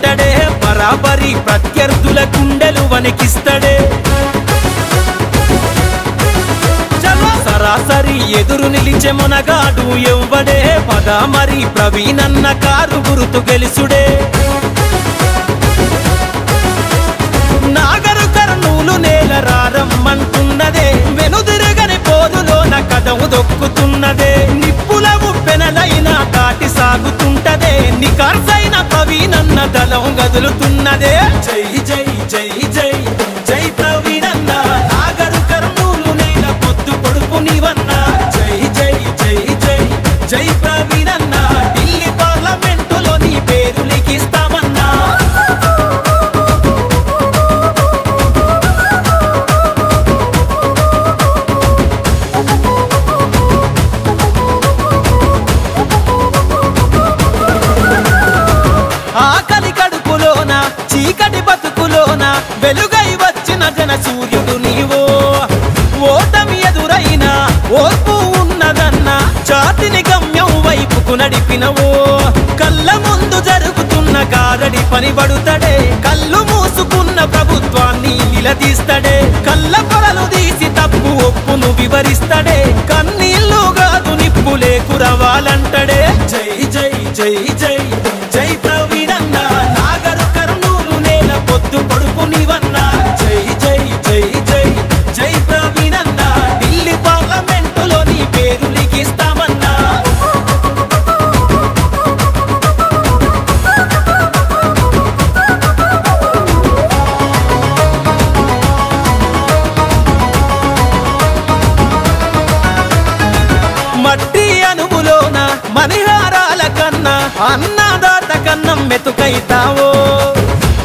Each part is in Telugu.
ఉంటాడే, బరాబరి ప్రత్యర్థుల గుండెలు వణికిస్తాడే. సరాసరి ఎదురు నిలిచే మునగాడు ఎవ్వడే, పద మరి ప్రవీణన్న కారు గుర్తు గెలుసుడే. నాగరు కర్నూలు నేల రారమ్మంటున్నదే, వెనుదిరగని పోరులోన కదము దొక్కుతున్నదే. నిప్పుల ఉప్పెనలైన దాటి సాగుతుంటదే, నికార్సైన ప్రవీణన్న దళం గదులుతున్నదే. జై జై జై జై జై ప్రవీణన్న, నాగరు కర్నూలు నేల పొద్దు పొడుపు నీవన్న. జై జై జై జై జై ప్రవీణన్న, ఢిల్లీ పార్లమెంటులో నీ పేరు లిఖిస్తామన్నా. ఆకలి కడుపులోన చీకటి బతుకులోన వెలుగై వచ్చిన జన సూర్యుడు నీవో. ఓటమి ఎదురైనా ఓర్పు ఉన్నదన్న, చాతిని గమ్యం వైపుకు నడిపినవో. కళ్ళ ముందు జరుగుతున్న గారడి పనిబడుతడే, కళ్ళు మూసుకున్న ప్రభుత్వాన్ని నిలదీస్తడే. కళ్ళ పొరలు తీసి తప్పు ఒప్పును వివరిస్తడే, కన్నీళ్ళు గాదు నిప్పులే కురవాలంటడే. జై జై జై జై జై ప్రవీణన్న, నాగరు కర్నూలు నేల పొద్దు పొడుపు నీవన్న. జై జై జై జై జై ప్రవీణన్న, ఢిల్లీ పార్లమెంటులో నీ పేరు లిఖిస్తామన్నా. మట్టి అనువులోన మణిహారాల కన్నా, అన్నదాత కన్నం మెతుకైతావో.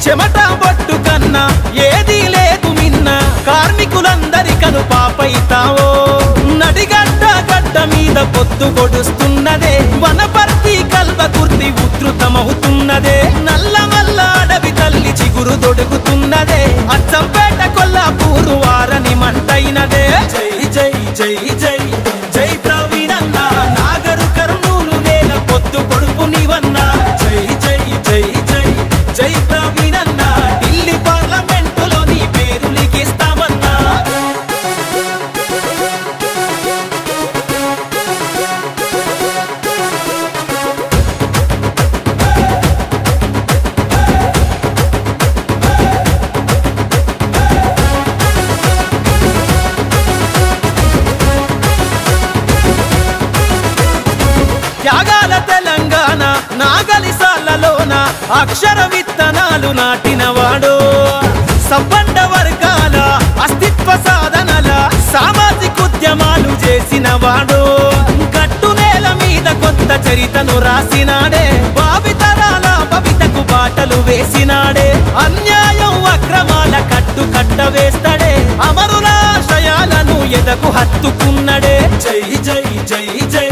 చెమట బొట్టు కన్నా ఏదీ లేదు మిన్న, కార్మికులందరి కను పాపైతావో. నడిగడ్డ గడ్డ మీద పొద్దు గొడుస్తున్నదే, వనపర్తి కల్వకుర్తి ఉధృతమవుతున్నదే. నల్లమల్ల అడవి తల్లి చిగురు దొడుకుతున్నదే, అచ్చంపేట కొల్లాపూరు వారని మంటైనదే. జై జై జై జై జై ప్రవీణన్న, నాగరు కర్నూలు నేల పొద్దు పొడుపు నీవన్నా. జై జై జై జై జై ప్రవీణన్న, ఢిల్లీ పార్లమెంటులో నీ పేరు లిఖిస్తామన్నా. త్యాగాల తెలంగాణ నాగలిసాలలోన అక్షర విత్తనాలు నాటినవాడు. సంపన్న వర్గాల అస్తిత్వ సాధనల సామాజిక ఉద్యమాలు చేసినవాడు. గట్టు నేల మీద కొత్త చరితను రాసినాడే, భావితరాల భవితకు బాటలు వేసినాడే. అన్యాయం అక్రమాల కట్టు కట్ట వేస్తాడే, అమరుల ఆశయాలను ఎదకు హత్తుకున్నడే. జై జై జై జై